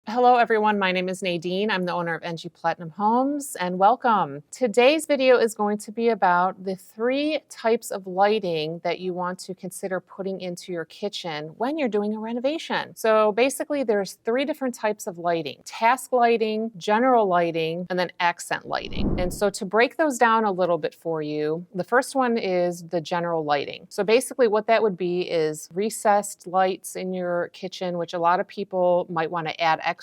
Hello everyone, my name is Nadine. I'm the owner of NG Platinum Homes and welcome. Today's video is going to be about the 3 types of lighting that you want to consider putting into your kitchen when you're doing a renovation. So basically there's 3 different types of lighting: task lighting, general lighting, and then accent lighting. And so to break those down a little bit for you, the first one is the general lighting. So basically what that would be is recessed lights in your kitchen, which a lot of people might want to add extra,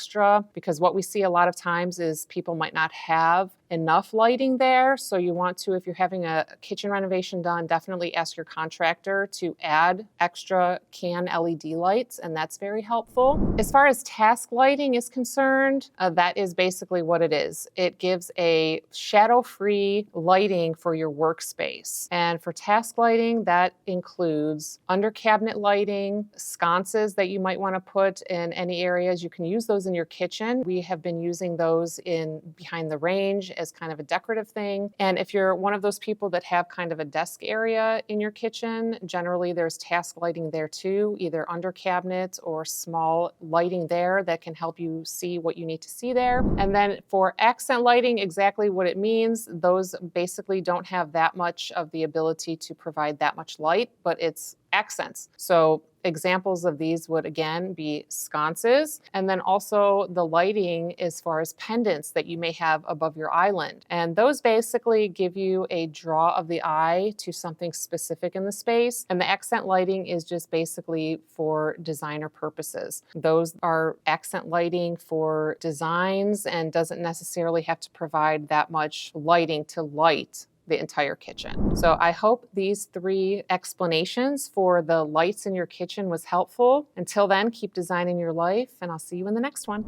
because what we see a lot of times is people might not have enough lighting there. So you want to, if you're having a kitchen renovation done, definitely ask your contractor to add extra can LED lights, and that's very helpful. As far as task lighting is concerned, that is basically what it is. It gives a shadow-free lighting for your workspace. And for task lighting, that includes under cabinet lighting, sconces that you might want to put in any areas. You can use those in your kitchen. We have been using those in behind the range as kind of a decorative thing. And if you're one of those people that have kind of a desk area in your kitchen, generally there's task lighting there too, either under cabinets or small lighting there that can help you see what you need to see there. And then for accent lighting, exactly what it means, those basically don't have that much of the ability to provide that much light, but it's accents. So examples of these would again be sconces, and then also the lighting as far as pendants that you may have above your island. And those basically give you a draw of the eye to something specific in the space. And the accent lighting is just basically for designer purposes. Those are accent lighting for designs and doesn't necessarily have to provide that much lighting to light the entire kitchen. So I hope these 3 explanations for the lights in your kitchen was helpful. Until then, keep designing your life, and I'll see you in the next one.